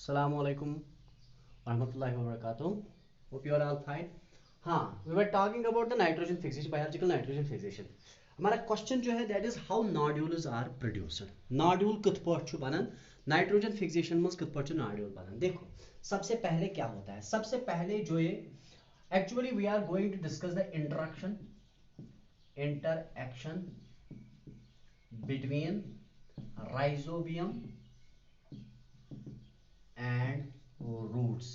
Assalamu alaikum warahmatullahi wabarakatuh. Hope you are all fine. हाँ, we were talking about the nitrogen fixation, biological nitrogen fixation. हमारा question जो है that is how nodules are produced. Nodule कित part छु बनन nitrogen fixation में कित part छु नॉड्यूल बनन. देखो सबसे पहले क्या होता है, सबसे पहले जो ये actually we are going to discuss the interaction between rhizobium and roots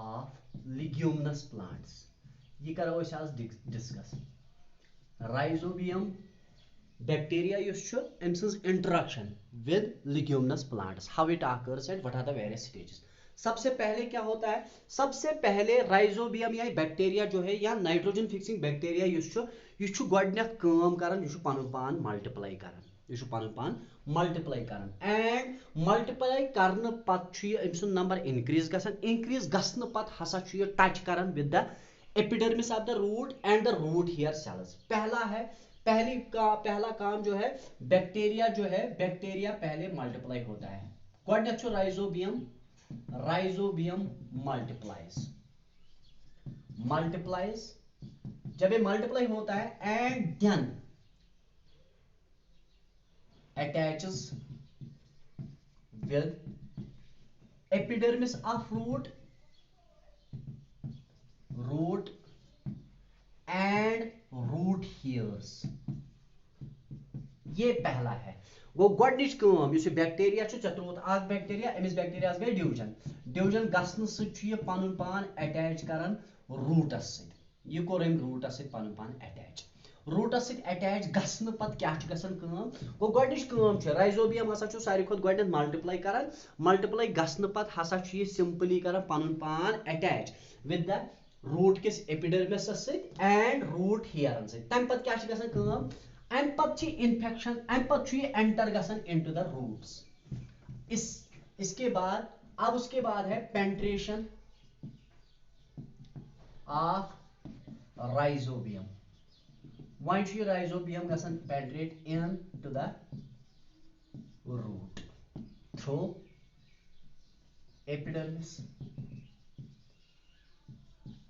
of leguminous plants. ये करो अस आज discuss rhizobium bacteria interaction with leguminous plants, how it occurs and what are the various stages. सबसे पहले क्या होता है, सबसे पहले राइजोबियम या बैक्टीरिया जो है या नाइट्रोजन फिक्सिंग बैक्टीरिया यह गोडनेथ काम करन, यह पनुन पान मल्टीप्लाई करन, यह पनुन पान मल्टीप्लाई करन एंड मल्टीप्लाई करन पत अमसुन नंबर इंक्रीज गसन, इंक्रीज गसन पत हसा टच करन with the epidermis of the root and the root hair cells. पहला है पहला काम जो है बैक्टीरिया जो है, बैक्टीरिया पहले मल्टीप्लाई होता है. गोडनेथ राइजोबियम, राइजोबियम मल्टीप्लाइज जब ये मल्टीप्लाई होता है and then attaches with epidermis of root and root hairs. ये पहला है. वो गोडनिच काम युस बैक्टीरिया त्रोत आग बैक्टीरिया, अमिस बैक्टीरिया गई डिवीजन गसन सह पनुन पान अटैच करन रूटस सहित. यह कोर अम रूटस सहित पनुन पान अटैच, रूटस सहित अटैच गसन पत क्या गसन काम. गो गोडनिच काम राइजोबियम हसा सारी खोत गोडनेथ मल्टीप्लाई करन, मल्टीप्लाई गसन पत हसा सिंपली करन पनुन पान अटैच विद द रूट किस एपिडर्मिस सहित एंड रूट हेयरन सहित. तम पत क्या गसन काम, अम पत इन्फेक्शन, अम पत एंटर गसन इनटू द रूट्स. इसके बाद अब उसके बाद है penetration of rhizobium. One rhizobium गसन penetrate into the root through epidermis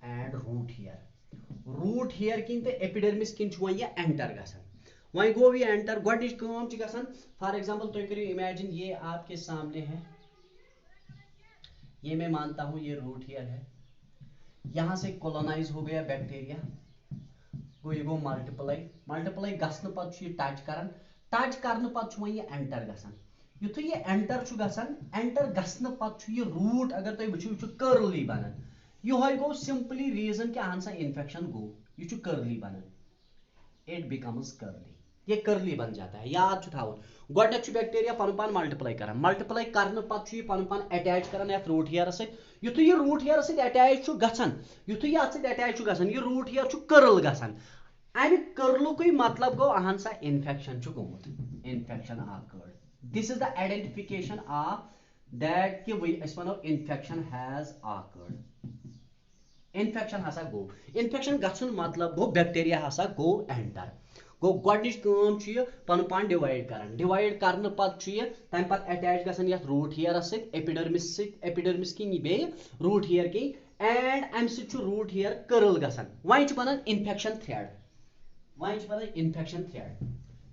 and root hair. Root hair किन तो एपिडर्मिस किन यह एंटर गसन. वही गो ये एंटर गोडनिच काम गसन. फॉर एग्जांपल तो करिए इमेजिन ये आपके सामने है, ये मैं मानता हूं ये रूट हेयर है, यहां से कॉलोनाइज हो गया बैक्टीरिया, ये गो मल्टीप्लाई गसन पत टच करन, टच करन पत ये एंटर गसन. युथु ये एंटर गसन, एंटर गसन पत ये रूट अगर तुम वो कर्ली बनन. यह गो सिंपली रीजन कि अहन सा इन्फेक्शन गो, यह कर्ली बनन, इट बिकम्स कर्ली, ये कर्ली बन जाता है. याद थावन गोडनेथ बैक्टीरिया पनुन पान मल्टीप्लाई करन, मल्टीप्लाई करन पत पनुन पान अटैच करन यथ रूट हेयर सहित. युथु ये रूट हेयर सहित अटैच गसन, युथु ये अत अटैच गसन, ये रूट हेयर कर्ल गसन. अमि कर्लुक मतलब गो अहन सा इन्फेक्शन गोमुत, infection occurred. This is the identification of that कि वनो इन्फेक्शन हैज ऑकर्ड. इन्फेक्शन हसा गो, इन्फेक्शन गसन मतलब गो बैक्टीरिया हसा गो एंटर. गो गोडनिच काम पनुन पान डिवाइड करन, डिवाइड करन पत तम पत अटैच गसन यथ रूट हेयर सहित एपिडर्मिस कि बे रूट हेयर कि एंड अम सहित रूट हेयर कर्ल गसन. वही बनन इन्फेक्शन थ्रेड, वही बनन इन्फेक्शन थ्रेड.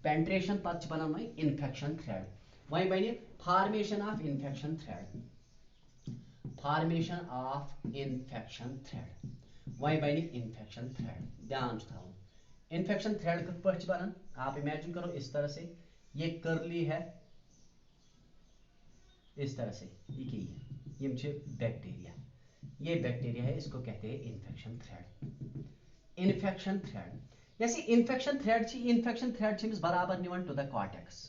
पेंट्रेशन पत बनन वही इन्फेक्शन थ्रेड. वही बन formation of infection thread, formation of infection thread. वही बन इन्फेक्शन थ्रेड. ध्यान था इन्फेक्शन थ्रेड कित पार्ट बनन. आप इमेजिन करो इस तरह से, ये कर्ली है इस तरह से, ये बैक्टीरिया, ये बैक्टीरिया है, इसको कहते हैं इन्फेक्शन थ्रेड. इन्फेक्शन थ्रेड जैसे इन्फेक्शन थ्रेड बराबर निवन टू द कॉर्टेक्स.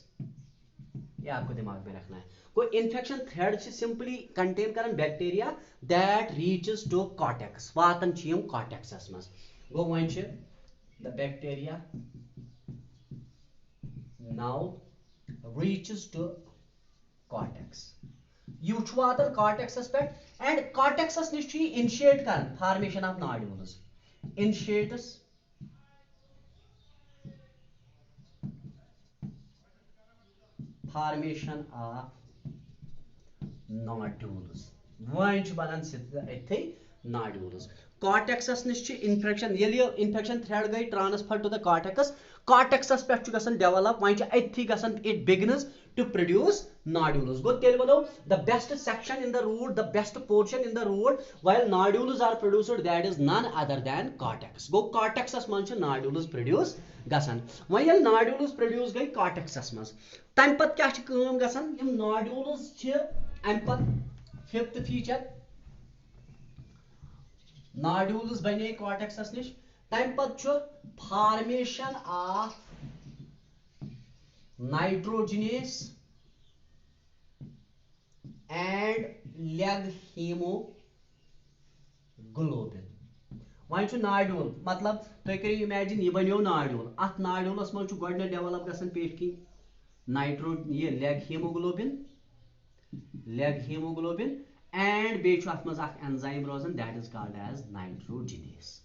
ये आपको दिमाग में रखना है. कोई इन्फेक्शन थ्रेड सिंपली कंटेन करन bacteria that reaches to cortex, वातन कॉर्टेक्सस मज. गो वन the bacteria now reaches to cortex. You वातन cortexस पे and cortexस निश initiate Karan formation of nodules, initiates formation of nodules. Why banan nodules. Cortexus nish infection. Yeli infection thread gai transfer to the cortex. Cortexus pe gasan develop. Why gasan it begins to produce nodules. Go tell below the best section in the root, the best portion in the root, while nodules are produced, that is none other than cortex. Go cortexus manch nodules produce gasan. While nodules produce gai cortexus mas. Time pat kya kaam gasan? Yim nodules chhe am pat fifth feature. Nodules bane cortexus nish. Time pat chhe formation of nitrogenase and leg hemoglobin. Why chu nodule? Matlab to kare imagine ye baniyo nodule. At nodules man chu godne develop gasan pet ki ye leg hemoglobin and be chu at maz ak enzyme rozan, that is called as nitrogenase.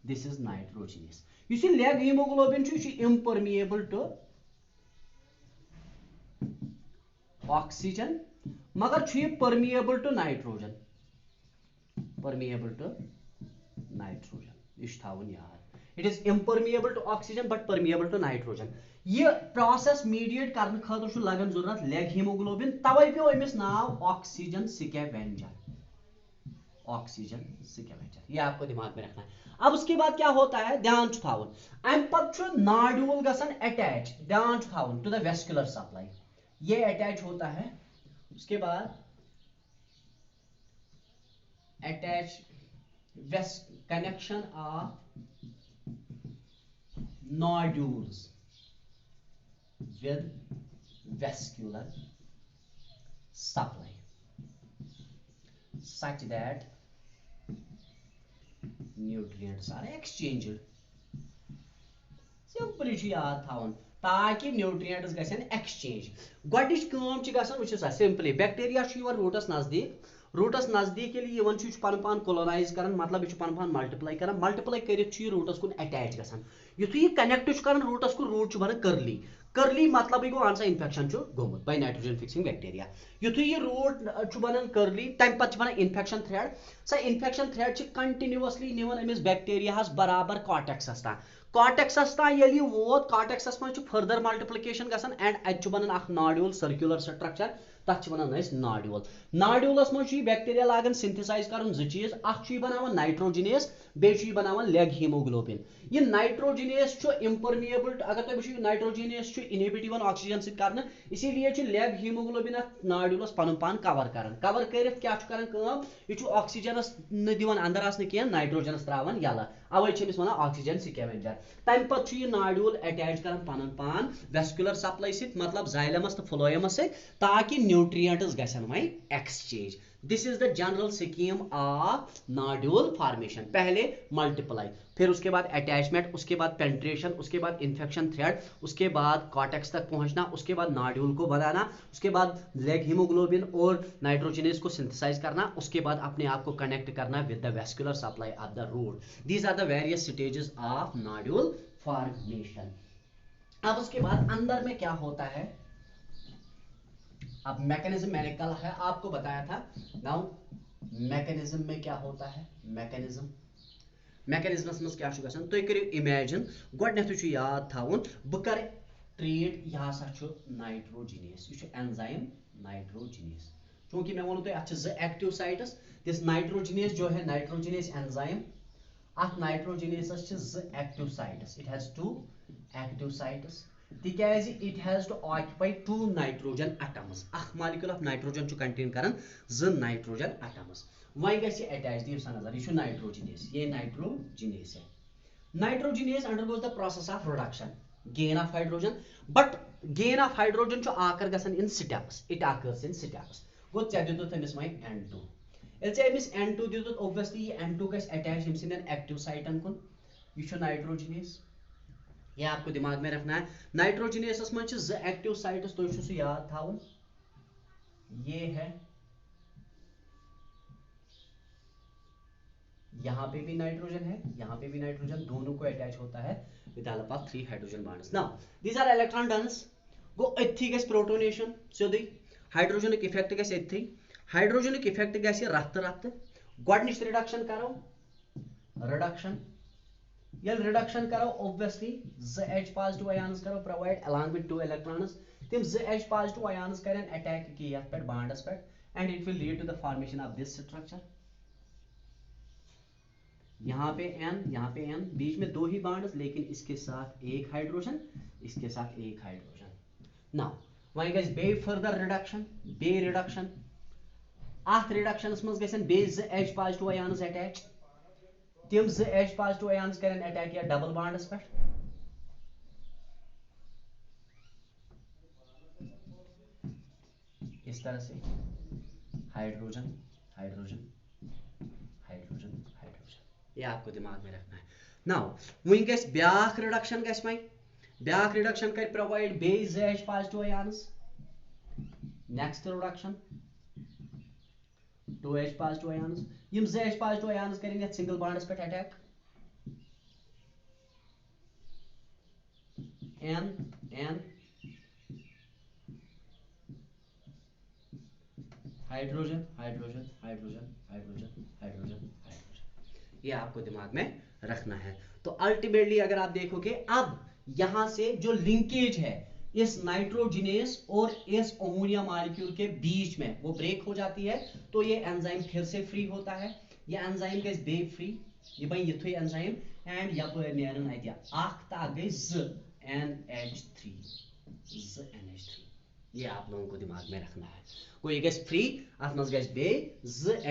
This is nitrogenase. You see leg hemoglobin chu impermeable to oxygen, magar chu permeable to nitrogen. It is impermeable to oxygen but permeable to nitrogen. Ye process mediate karne khatir chu lagan zurat leg hemoglobin, tawai pyo emis naam oxygen scavenger. ये आपको दिमाग में रखना है. अब उसके बाद क्या होता है, ध्यान छुथावन अम पत नॉड्यूल गसन अटैच, ध्यान छुथावन टू द वेस्कुलर सप्लाई. ये अटैच होता है. उसके बाद attach connection of nodules with vascular supply such that nutrients are exchanged. Simply याद थावन ताकि nutrients गसन exchange. गोडिश काम च गसन वच simply बैक्टीरिया छु वर रूटस नजदीक के लिए वन छु पन पान कोलोनाइज करन, मतलब ये पन पान मल्टीप्लाई करन, मल्टीप्लाई करित छु रूटस कुन अटैच गसन. युथु ये कनेक्ट छु करन रूटस को रूट छु बन करली मतलब गो आंसा इन्फेक्शन छु गोमुत बाय नाइट्रोजन फिक्सिंग बैक्टीरिया. युथु ये रूट छु बनन करली तम पत छु बन इन्फेक्शन थ्रेड. स इन्फेक्शन थ्रेड छु कंटिन्यूअसली निवन अमिस बैक्टीरिया हस बराबर कॉर्टेक्सस ता. कॉर्टेक्सस ता यली वोत कॉर्टेक्सस में छु फर्दर मल्टीप्लिकेशन गसन एंड एच छु बनन अख नॉड्यूल सर्कुलर स्ट्रक्चर तथ छु बनन अस नॉड्यूल. नॉड्यूलस में छु बैक्टीरिया लागन सिंथेसाइज करन ज चीज. अख छु बनावन नाइट्रोजिनेस, बे छु बनावन लेग हीमोग्लोबिन. ये नाइट्रोजिनेस छु इम्परमिएबल, अगर तो छु नाइट्रोजिनेस छु इनहिबिट वन ऑक्सीजन से करन, इसीलिए छु लेग हीमोग्लोबिन नॉड्यूलस पन पान कवर करन. कवर करित क्या छु करन काम, ये छु ऑक्सीजनस न दिवन अंदर आसने के नाइट्रोजनस त्रावन यला. अवै छमिस वना ऑक्सीजन स्कैवेंजर. तम पत छु ये नॉड्यूल अटैच करन पन पान वेस्कुलर सप्लाई से, मतलब जाइलमस तो फ्लोएमस से, ताकि न्यूट्रिएंट्स गसन वही exchange. This is the general scheme of nodule formation. पहले मल्टीप्लाई, फिर उसके बाद अटैचमेंट, उसके बाद पेंट्रेशन, उसके बाद इन्फेक्शन थ्रेड, उसके बाद कॉर्टेक्स तक पहुंचना, उसके बाद नॉड्यूल को बनाना, उसके बाद लेग हीमोग्लोबिन और नाइट्रोजिनेस को सिंथेसाइज करना, उसके बाद अपने आप को कनेक्ट करना with the vascular supply of the root. These are the various stages of nodule formation. अब उसके बाद अंदर में क्या होता है, अब मैकेनिज्म मैंने कल है आपको बताया था. नाउ मैकेनिज्म में क्या होता है, मैकेनिज्मस में क्या गसन तुम करो इमेजिन. गोडनेथ छु याद थावन बह कर ट्रीट यह हसा छु नाइट्रोजिनेस, यह एंजाइम नाइट्रोजिनेस. चूंकि मैं वोन तुम अ एक्टिव साइटस, दिस नाइट्रोजिनेस जो है नाइट्रोजिनेस एंजाइम, अथ नाइट्रोजिनेस ज active sites. It has 2 active sites तिकाज it has to occupy 2 nitrogen atoms. अख मॉलिक्यूल ऑफ नाइट्रोजन कंटेन करन 2 नाइट्रोजन एटम्स. वही गई अटैच दियो सा नजर, यह नाइट्रोजिनेस, ये नाइट्रोजिनेस है. Nitrogenase undergoes the process of production gain of hydrogen, but gain of hydrogen छु आकर गसन in steps. It occurs in steps. गो चे दितो तमिस वही N2. एल चे अमिस N2 दितो, ऑब्वियसली ये N2 गस अटैच हिमसिन एक्टिव साइटन कुन. यह छु नाइट्रोजिनेस, ये आपको दिमाग में रखना है. नाइट्रोजिनेस में ज एक्टिव साइट्स तो सु याद थावन. ये है, यहाँ पे भी नाइट्रोजन है, यहाँ पे भी नाइट्रोजन, दोनों को अटैच होता है with help of 3 hydrogen bonds. Now these are electrons डंस. गो एथी गस प्रोटोनेशन सोदी हाइड्रोजन इफेक्ट गस एथी. हाइड्रोजनिक इफेक्ट गैस रफ्त रफ्त गोडनिच रिडक्शन करो रिडक्शन यल रिडक्शन करो ऑब्वियसली ज H पॉजिटिव आयन्स करो प्रोवाइड along with 2 electrons तिम ज H पॉजिटिव आयन्स करें अटैक की यथ पे बॉन्डस पे and it will lead to the formation of this structure यहाँ पे n बीच में 2 ही बॉन्ड्स लेकिन इसके साथ एक हाइड्रोजन इसके साथ एक हाइड्रोजन नाउ वहीं गैस बे फर्दर रिडक्शन बे रिडक्शन अथ रिडक्शनस मज गसन बे ज H पॉजिटिव आयन्स अटैच तिम ज H पॉजिटिव आयन्स करें अटैक या डबल बॉन्ड्स पे इस तरह से हाइड्रोजन हाइड्रोजन हाइड्रोजन हाइड्रोजन ये आपको दिमाग में रखना है नाउ वहीं गैस ब्याख रिडक्शन गैस में ब्याख रिडक्शन कर प्रोवाइड बे ज H positive ions next reduction 2H positive ions यम ज H पॉजिटिव आयन्स करें या सिंगल बॉन्ड्स पे attack n hydrogen hydrogen hydrogen hydrogen hydrogen hydrogen ये आपको दिमाग में रखना है तो अल्टीमेटली अगर आप देखोगे अब यहां से जो लिंकेज है इस नाइट्रोजिनेस और इस अमोनिया मॉलिक्यूल के बीच में वो ब्रेक हो जाती है तो ये एंजाइम फिर से फ्री होता है ये एंजाइम गई बे फ्री ये बन युथु एंजाइम एंड यपर नेरन अत आख्ता गई NH3 ये आप लोगों को दिमाग में रखना है को ये गैस फ्री अत मज गैस बे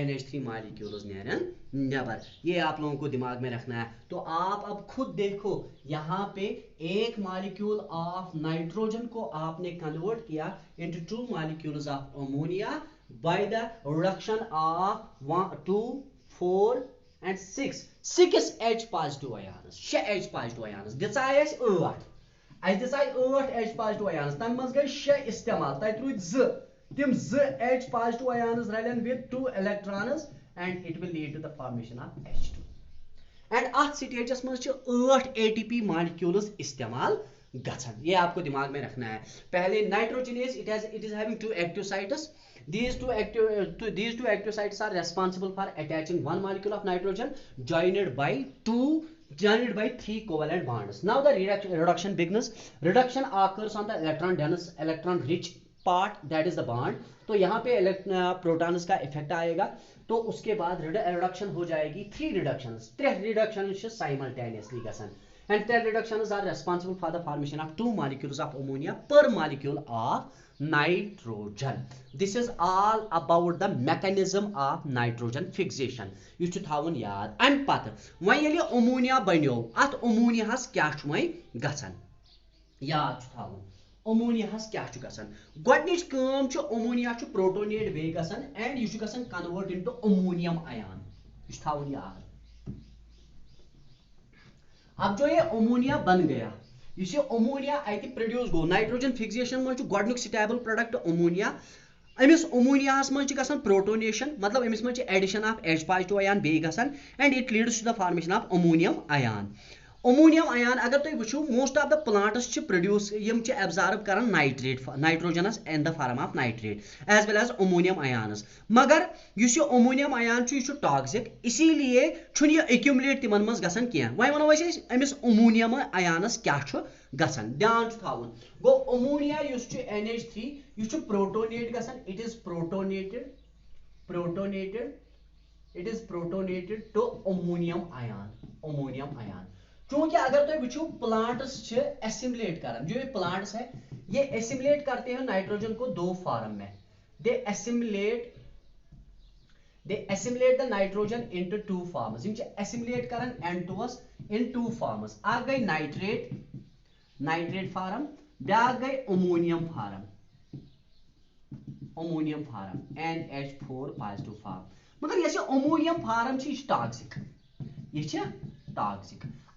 NH3 मॉलिक्यूल्स नेरन नेबर ये आप लोगों को दिमाग में रखना है तो आप अब खुद देखो यहाँ पे एक मॉलिक्यूल ऑफ नाइट्रोजन को आपने कन्वर्ट किया into 2 molecules of ammonia by the reduction of 1 2 4 and 6 H positive ions 6 H positive ions दिचाय 8 आज दिचाय 8 H पॉजिटिव आयन्स तम मज गई 6 इस्तेमाल तत रूद 2 तिम 2 H पॉजिटिव आयन्स रलन with 2 electrons and it will lead to the formation of H2 and at stages मज 8 ATP molecules इस्तेमाल गछन ये आपको दिमाग में रखना है पहले nitrogenous it is having 2 active sites these two active sites are responsible for attaching one molecule of nitrogen joined by 3 covalent bonds now the reduction begins reduction occurs on the electron dense electron rich part that is the bond तो यहाँ पे protons का effect आएगा तो उसके बाद reduction हो जाएगी 3 reductions simultaneously गसन and 10 reductions are responsible for the formation of 2 molecules of ammonia per molecule of nitrogen this is all about the mechanism of nitrogen fixation you should have one yaad am pat when yeli ammonia banyo at ammonia has kya chu mai gasan yaad chu thavun ammonia has kya chu gasan godnich kaam chu ammonia chu protonate be gasan and you chu gasan convert into ammonium ion you should have one yaad अब जो ये ammonia बन गया इसे ammonia अति produce गो nitrogen fixation में गोडनुक स्टेबल प्रोडक्ट अमोनिया अमिस अमोनियास मज गसन प्रोटोनेशन मतलब अमिस मज addition of H positive ion बे गसन and it leads to the formation of ammonium ion अगर तुम वो most of the plants produce यम एब्जॉर्ब करन nitrogens in the form of nitrate as well as ammonium ions मगर युस ammonium ion toxic इसीलिए यह एक्यूमुलेट तिमन मज गसन किया वह वनो अमिस अमोनियम आयनस क्या गसन ध्यान थावन गो अमोनिया युस NH3 युस प्रोटोनेट गसन it is protonated to ammonium ion क्योंकि अगर तुम वो प्लांट्स एसिमुलेट कर जो ये प्लांट्स है ये एसिमुलेट करते हैं नाइट्रोजन को 2 फॉर्म में they assimilate the nitrogen into 2 forms assimilate करन N2s इन 2 फॉर्म्स आ गई नाइट्रेट फॉर्म ब्या गई ammonium form NH4 positive form मगर ये अमोनियम फॉर्म टॉक्सिक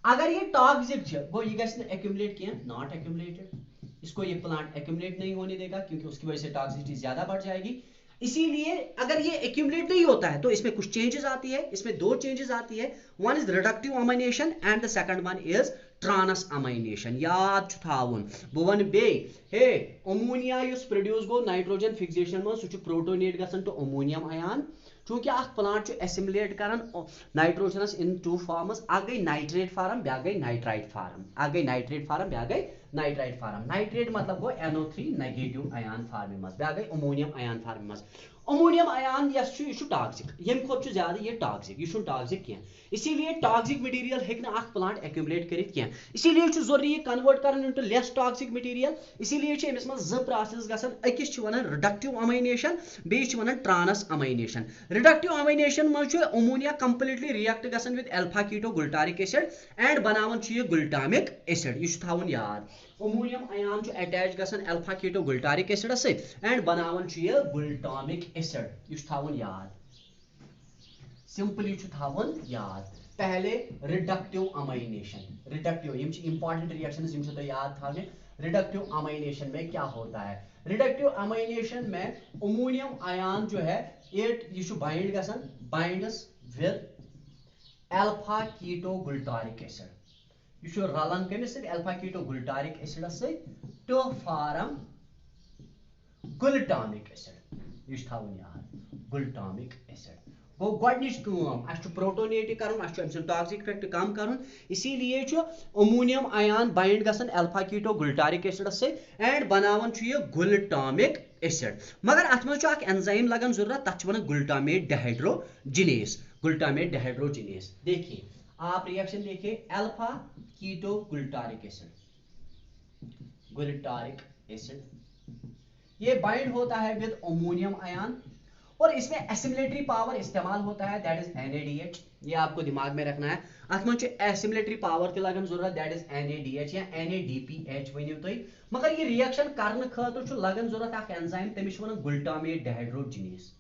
अगर ये टॉक्सिक गो ये गैस एक्यूमुलेट किया नॉट एक्यूमुलेटेड इसको ये प्लांट एक्यूमुलेट नहीं होने देगा क्योंकि उसकी वजह से टॉक्सिसिटी ज्यादा बढ़ जाएगी इसीलिए अगर ये एक्यूमुलेट नहीं होता है तो इसमें कुछ चेंजेस आती है इसमें 2 चेंजेस आती है one is reductive amination and the second one is transamination याद थावन बह वन बे हे अमोनिया प्रोड्यूस गो नाइट्रोजन फिक्सेशन मज सह प्रोटोनेट गसान टू अमोनियम आयन चूंकि प्लांट एसिमुलेट कर नाइट्रोजनस इन टू फार्मस अ गई नाइट्रेट फार्म ब्या गई नाइट्राइट फार्म अ गई नाइट्रेट फार्म ब्या गई नाइट्राइट फार्म नाइट्रेट मतलब गो NO3 नेगेटिव आयन फार्म मज ब्या गई अमोनियम आयन फार्म मज अमोनियम आयन यह टॉक्सिक यम खोत ज्यादा यह टॉक्सिक यह टॉक्सिक कह इसीलिए टॉक्सिक मटीरियल हेक् प्लांट एक्यूमुलेट कर इसीलिए जरूरी यह कन्वर्ट कर इनटू लेस टॉक्सिक मटीरियल इसीलिए अमिस मज ज प्रोसेस गसान अकिस वन रिडक्टिव अमाइनेशन बेस one transamination reductive amination मज अमोनिया कंप्लीटली रिएक्ट गसान with alpha keto glutaric acid and बनावन यह गुल्टामिक एसिड यह थावन याद अमोनियम आयन अटैच गसान alpha keto glutaric acid and बनावन यह गुल्टामिक एसिड यह थावन याद सिंपली थावन याद पहले reductive amination reductive important reactions याद थाने रिडक्टिव अमाइनेशन में क्या होता है रिडक्टिव अमाइनेशन में अमोनियम आयन जो है यह बाइंड गसान binds with alpha keto glutaric acid यह रलन कमिस alpha keto glutaric acid to form glutamic acid यह थावन याद गुल्टामिक एसिड गो गोडनिच प्रोटोनेट कर टॉक्सिक इफेक्ट कम कर इसीलिए अमोनियम आयन बाइंड गसान alpha keto glutaric acid and बनावन यह गुल्टामिक एसिड मगर अत मज एंजाइम लगन जरूरत तथ वन गुल्टामेट डिहाइड्रोजिनेस देखिए आप रिएक्शन देखिए अल्फा कीटो गुल्टारिक एसिड ये बाइंड होता है विद अमोनियम आयन और इसमें एसिमुलेटरी पावर इस्तेमाल होता है दैट इज NaDH ये आपको दिमाग में रखना है अत मज एसिमुलेटरी पावर ती लगन जरूरत दैट इज NaDH या NADPH वनियो तुम मगर ये रिएक्शन करने खतर लगन जरूरत एंजाइम तमिस वन गुल्टामेट डिहाइड्रोजिनेस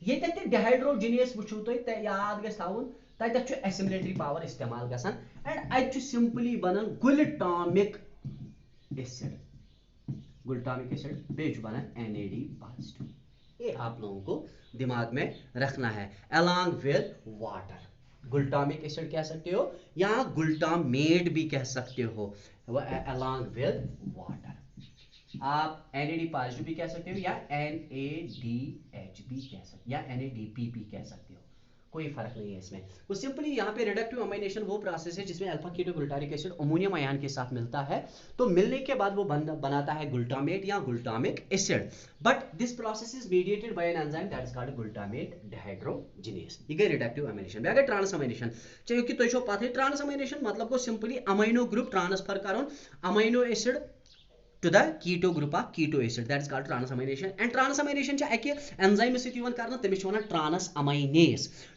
ये डिहाइड्रोजिनेस वुचो तुम याद गवन तत एसिमुलेटरी पावर इस्तेमाल गसान एंड अत सिंपली बनन गुल्टामिक एसिड बेच बना NAD पॉजिटिव ये आप लोगों को दिमाग में रखना है अलॉन्ग विद वाटर गुल्टामिक एसिड कह सकते हो या गुल्टामेट भी कह सकते हो अलॉन्ग विद वाटर आप NAD पॉजिटिव भी कह सकते हो या NADH भी कह सकते हो या NADP भी कह सकते हो कोई फर्क नहीं है इसमें वो सिंपली यहाँ पे रिडक्टिव अमाइनेशन वो प्रोसेस है जिसमें alpha keto glutaric acid ammonium ion के साथ मिलता है तो मिलने के बाद वो बनाता है गुल्टामेट या glutamic acid but this process is mediated by an enzyme that is called glutamate dehydrogenase ये गई रिडक्टिव अमाइनेशन अगर ट्रांस अमाइनेशन चाहिए कि तो पता है ट्रांस अमाइनेशन मतलब को सिंपली अमाइनो ग्रुप ट्रांसफर कर amino acid to the keto group of keto acid that is called transamination and transamination cha ek enzyme se yuvan karna temish wana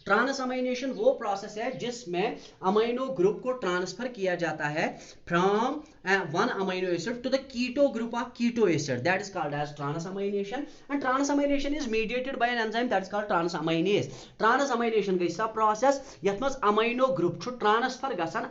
transamination वो process है जिसमें amino group को transfer किया जाता है from one amino acid to the keto group of keto acid that is called as transamination and transamination is mediated by an enzyme that is called transamination गई सा process यथ मज amino group छु transfer गसान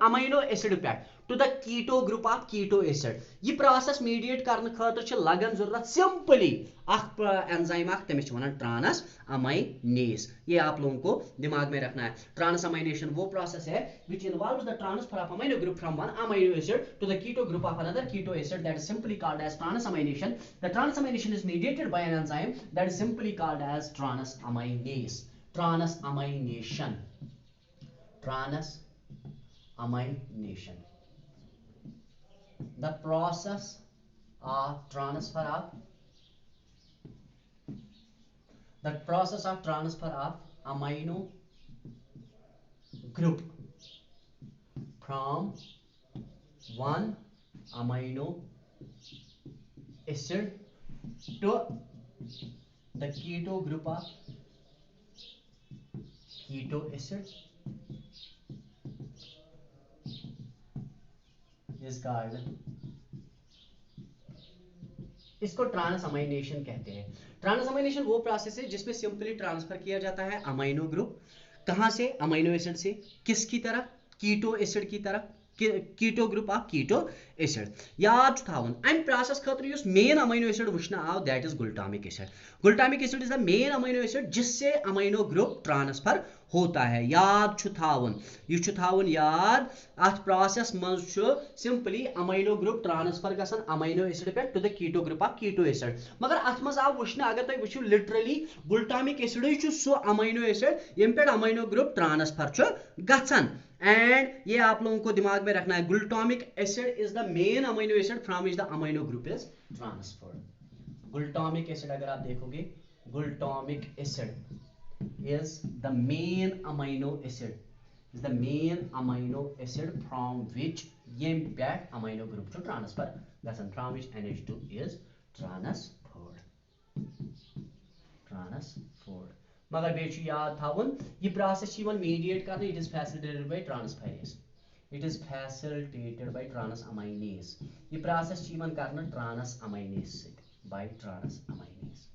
amino acid पे to the keto group of keto acid ये process mediate करने खतर लगन जरूरत सिंपली एंजाइम तमिस ट्रांस अमाइनेस ये आप लोगों को दिमाग में रखना है ट्रांस अमाइनेशन वो प्रोसेस है which involves the transfer of amino group from one amino acid to the keto group of another keto acid that is simply called as transamination. The transamination is mediated by an enzyme that is simply called as transaminase. Transamination. The process of transfer of amino group from one amino acid to the keto group of keto acid is called इसको ट्रांसअमाइनेशन कहते हैं। ट्रांसअमाइनेशन वो process है जिसमें simply transfer किया जाता है amino group कहां से अमाइनो एसिड से किसकी तरफ कीटो एसिड की तरफ keto group of keto acid याद थावन अम प्रोसेस खतर युस मेन अमीनो एसिड वुचना आव that is glutamic acid is the main amino acid जिससे अमीनो ग्रुप ट्रांसफर होता है याद थावन याद अथ प्रोसेस मज सिंपली अमीनो ग्रुप ट्रांसफर गसन अमीनो एसिड पे to the keto group of keto acid मगर अथ मज आव वुचना अगर तुम वुचो लिटरली ग्लूटामिक एसिड सो अमीनो एसिड यम पे अमीनो ग्रुप ट्रांसफर गसन एंड ये आप लोगों को दिमाग में रखना है glutamic acid is the main amino acid from which the amino group is transferred glutamic acid अगर आप देखोगे glutamic acid is the main amino acid from which yem pet amino group to transfer gasan from which NH2 is transferred मगर बे याद थावन ये process mediate कर it is facilitated bye ट्रांसअमाइनेज ये process कर ट्रांसअमाइनेज बाय ट्रांसअमाइनेज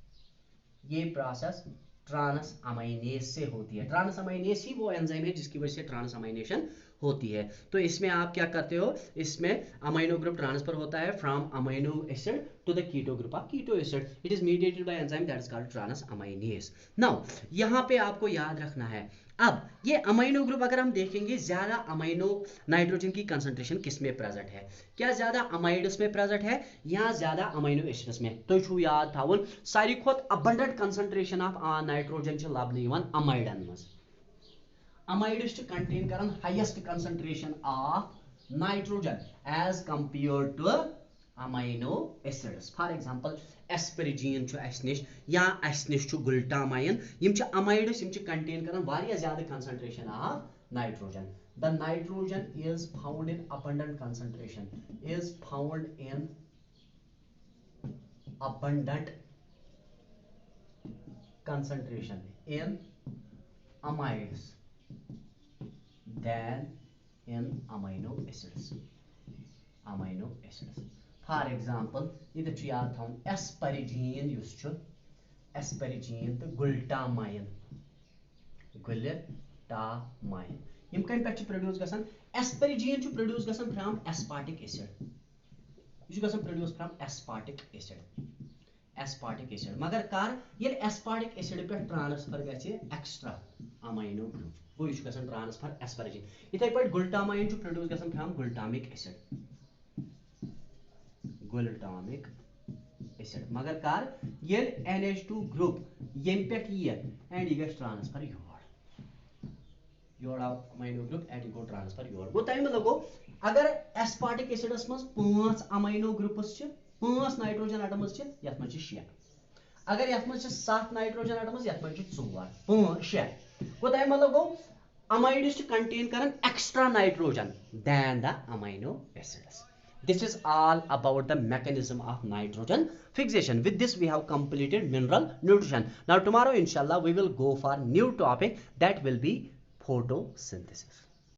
ये प्रोसेस ट्रांसअमाइनेज से होती है ट्रांसअमाइनेज ही वो एंजाइम है जिसकी वजह से ट्रांसअमाइनेशन होती है तो इसमें आप क्या करते हो इसमें अमीनो ग्रुप ट्रांसफर होता है from amino acid to the keto group of keto acid it is mediated by enzyme that is called transaminase now यहाँ पे आपको याद रखना है अब ये अमीनो ग्रुप अगर हम देखेंगे ज्यादा अमीनो नाइट्रोजन की कंसंट्रेशन किस में प्रेजेंट है क्या ज्यादा अमाइड्स में प्रेजेंट है या ज्यादा अमीनो एसिड्स में तो छु याद थावन सारी खोत अबंडेंट कंसंट्रेशन ऑफ नाइट्रोजन छ लबने यवन अमाइडन मस अमाइड्स च कंटेन करन highest concentration of nitrogen as compared to amino acids for example asparagine छु अस निश या अस निश छु ग्लूटामाइन यम च अमाइड्स यम च कंटेन करन वारिया ज्यादा concentration of nitrogen the nitrogen is found in abundant concentration in amides than in amino acids for example इधर छु याद थाउन एस्पेरिजीन युस छु एस्पेरिजीन तो ग्लूटामाइन यम कम पे प्रोड्यूस गसन एस्पेरिजीन छु प्रोड्यूस गसन फ्रॉम एस्पार्टिक एसिड यु गसन प्रोड्यूस फ्रॉम एस्पार्टिक एसिड मगर कर ये एस्पार्टिक एसिड पे ट्रांसफर गछि एक्स्ट्रा अमीनो ग्रुप वो यु गसन ट्रांसफर एस्पेरिजीन इथे पे ग्लूटामाइन छु प्रोड्यूस गसन फ्रॉम ग्लूटामिक एसिड मगर कर ये NH2 ग्रुप यम पे ये एंड ये गछ transfer your amino group and go transfer your go तमे लगो अगर एस्पार्टिक एसिडस मस 5 अमीनो ग्रुप्स छ 5 नाइट्रोजन एटम्स छ यत मस 6 अगर यत मस 7 नाइट्रोजन एटम्स यत मस 4 5 6 गो तमे लगो अमाइड्स कंटेन करन extra nitrogen then the amino acids This is all about the mechanism of nitrogen fixation. With this we have completed mineral nutrition. Now tomorrow inshallah we will go for new topic that will be photosynthesis.